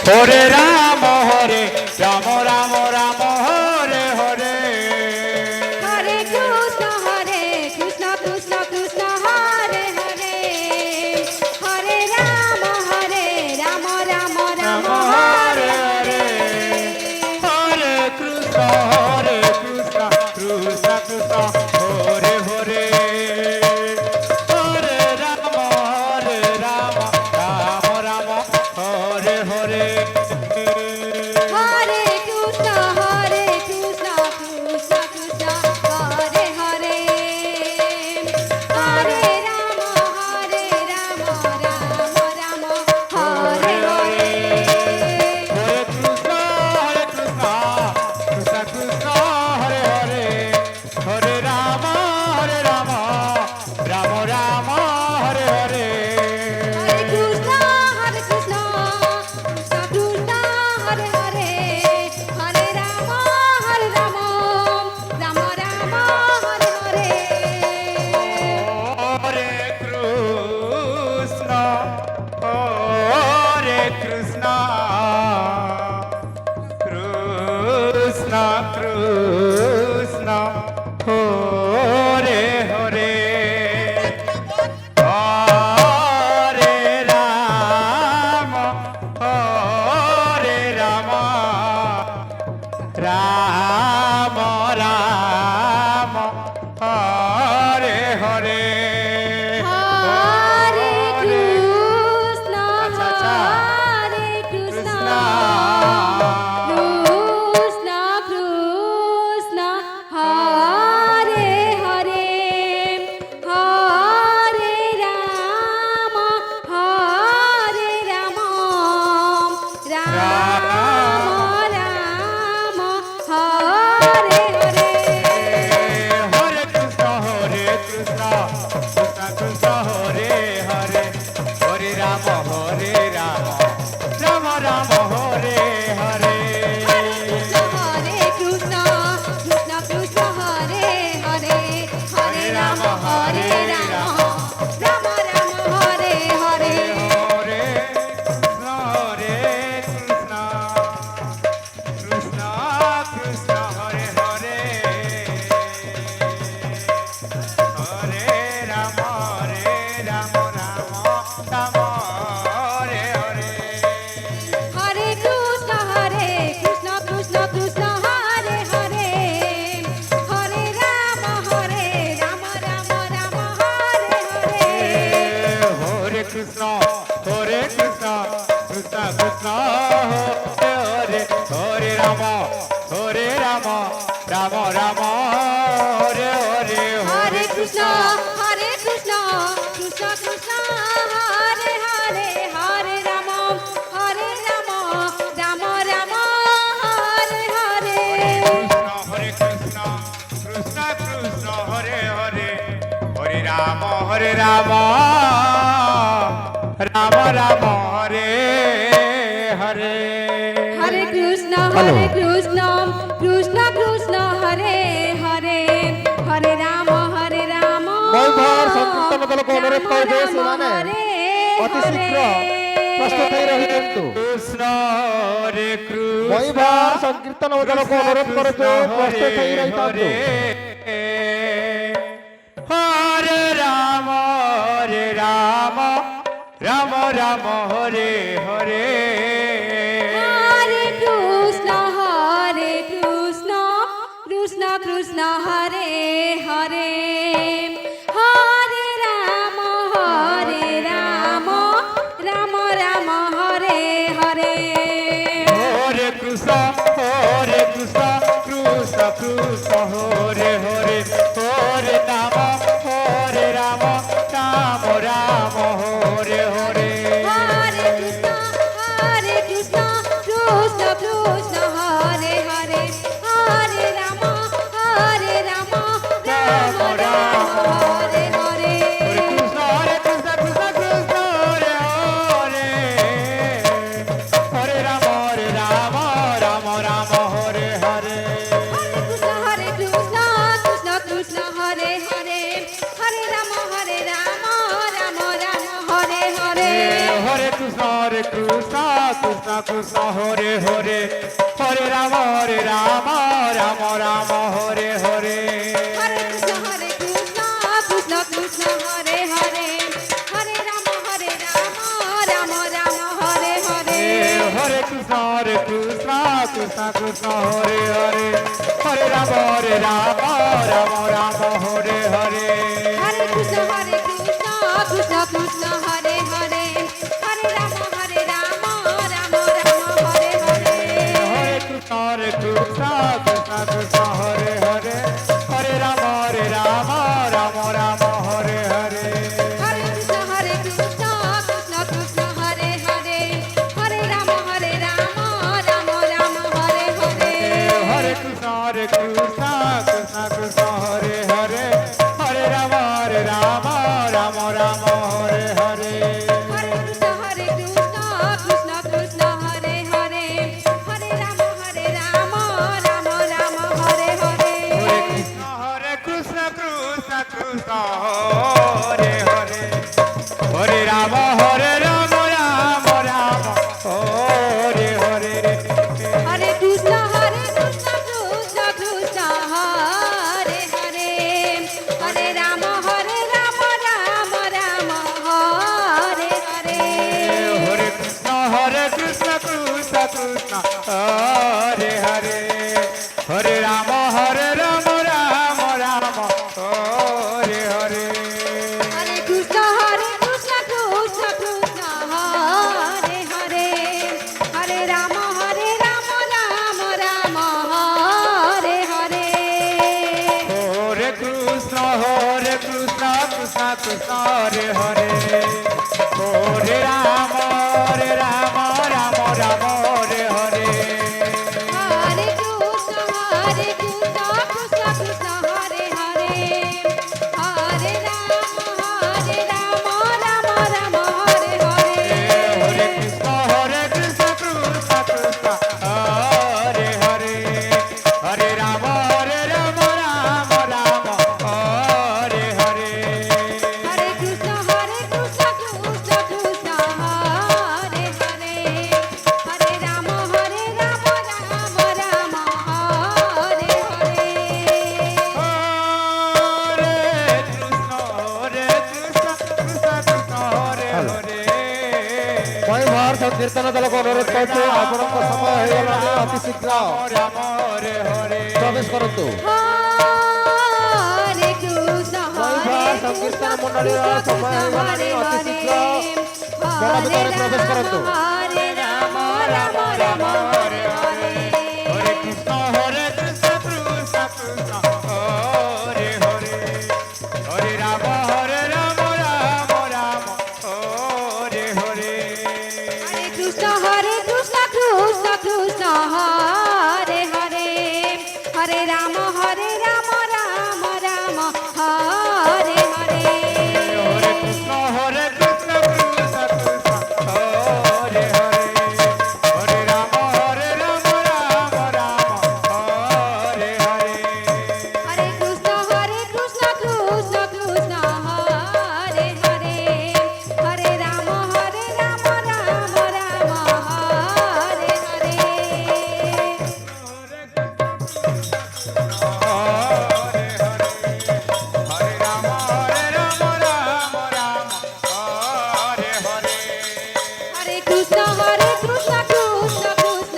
হরে রাম রাম রাম হরে হরে হরে কৃষ্ণ কৃষ্ণ কৃষ্ণ হরে হরে হরে রাম রাম রাম হরে হরে হরে কৃষ্ণ কৃষ্ণ কৃষ্ণ হরে হরে হরে রাম রাম রাম হরে হরে হরে কৃষ্ণ কৃষ্ণ কৃষ্ণ হরে হরে হরে রাম রাম রাম হরে হরে হরে কৃষ্ণ কৃষ্ণ কৃষ্ণ হরে হরে হরে রাম রাম রাম হরে হরে হরে কৃষ্ণ কৃষ্ণ কৃষ্ণ হরে হরে হরে রাম রাম রাম হরে হরে হরে কৃষ্ণ কৃষ্ণ কৃষ্ণ হরে হরে হরে রাম রাম রাম হরে হরে হরে কৃষ্ণ আচ্ছা, আচ্ছা। হরে কৃষ্ণ কৃষ্ণ কৃষ্ণ কৃষ্ণ হরে হরে হরে রাম রাম রাম হরে হরে হরে কৃষ্ণ কৃষ্ণ কৃষ্ণ হরে হরে হরে রাম রাম রাম হরে হরে হরে কৃষ্ণ কৃষ্ণ কৃষ্ণ হরে হরে হরে রাম রাম রাম হরে হরে হরে কৃষ্ণ কৃষ্ণ কৃষ্ণ কৃষ্ণ হরে হরে হরে রাম রাম রাম হরে হরে হরে কৃষ্ণ কৃষ্ণ কৃষ্ণ হরে হরে হরে রাম রাম রাম হরে হরে হরে কৃষ্ণ কৃষ্ণ কৃষ্ণ হরে হরে রাম রাম রাম হরে হরে হরে কৃষ্ণ কৃষ্ণ কৃষ্ণ হরে হরে হরে রাম রাম রাম হরে হরে হরে কৃষ্ণ কৃষ্ণ কৃষ্ণ হরে হরে হরে রাম রাম রাম হরে হরে হরে কৃষ্ণ কৃষ্ণ কৃষ্ণ হরে হরে হরে রাম ময়ূর সংকীর্ତ୍ତন দলକୁ অনুରୋଧ କରିବେ ସେମାନେ অতি শীঘ্র প্রস্তুত হয়ে রহিন্তু কৃষ্ণ হরে কৃষ্ণ ময়ূর সংকীর্ତ୍ତন দলକୁ অনুରୋଧ କରୁଛୁ প্রস্তুত হয়ে রহিଥାନ୍ତୁ হরে রাম রাম রাম হরে হরে হরে কৃষ্ণ কৃষ্ণ কৃষ্ণ হরে হরে হরে রাম রাম রাম হরে হরে হরে কৃষ্ণ কৃষ্ণ কৃষ্ণ হরে হরে হরে রাম রাম রাম হরে হরে হরে কৃষ্ণ কৃষ্ণ কৃষ্ণ হরে হরে হরে রাম রাম রাম হরে হরে কৃষ্ণ কৃষ্ণ কৃষ্ণ হরে হরে হরে রাম রাম রাম হরে হরে হরে কৃষ্ণ কৃষ্ণ কৃষ্ণ হরে হরে হরে রাম রাম রাম হরে হরে হরে কৃষ্ণ কৃষ্ণ কৃষ্ণ হরে হরে হরে রাম রাম রাম হরে হরে হরে কৃষ্ণ কৃষ্ণ কৃষ্ণ হরে হরে হরে রাম রাম রাম হরে হরে হরে কৃষ্ণ কৃষ্ণ কৃষ্ণ হরে হরে হরে রাম রাম রাম হরে হরে হরে কৃষ্ণ কৃষ্ণ কৃষ্ণ হরে হরে হরে রাম রাম রাম হরে হরে হরে কৃষ্ণ কৃষ্ণ কৃষ্ণ হরে হরে হরে রাম রাম রাম হরে হরে হরে কৃষ্ণ কৃষ্ণ কৃষ্ণ হরে হরে হরে রাম রাম রাম হরে হরে হরে কৃষ্ণ কৃষ্ণ কৃষ্ণ হরে হরে হরে রাম রাম রাম হরে হরে হরে কৃষ্ণ কৃষ্ণ কৃষ্ণ হরে হরে হরে রাম রাম রাম হরে হরে হরে কৃষ্ণ কৃষ্ণ কৃষ্ণ হরে হরে হরে রাম রাম রাম হরে হরে হরে কৃষ্ণ কৃষ্ণ কৃষ্ণ হরে হরে হরে রাম রাম রাম হরে হরে হরে কৃষ্ণ কৃষ্ণ কৃষ্ণ হরে হরে হরে রাম রাম রাম হরে হরে হরে কৃষ্ণ কৃষ্ণ কৃষ্ণ হরে হরে হরে রাম রাম রাম হরে হরে হরে কৃষ্ণ কৃষ্ণ কৃষ্ণ হরে হরে হরে রাম রাম রাম হরে হরে হরে কৃষ্ণ কৃষ্ণ কৃষ্ণ হরে হরে হরে রাম রাম রাম হরে হরে হরে কৃষ্ণ কৃষ্ণ কৃষ্ণ হরে হরে হরে রাম রাম রাম হরে হরে হরে কৃষ্ণ কৃষ্ণ কৃষ্ণ হরে হরে হরে রাম রাম রাম হরে হরে মই ভার সংকীর্তন দলকে অনুরোধ করছি আপনার সময় হয়ে গেল অতি শীঘ্র প্রবেশ করতু হরে কৃষ্ণ ভার সংকীর্তন মন্ডলীর সময় হয়ে গেল অতি শীঘ্র বড় ভিতরে প্রবেশ করতু হরে রাম রাম রাম হরে হরে হরে কৃষ্ণ কৃষ্ণ কৃষ্ণ হরে হরে হরে রাম রাম রাম হরে হরে হরে কৃষ্ণ কৃষ্ণ কৃষ্ণ হরে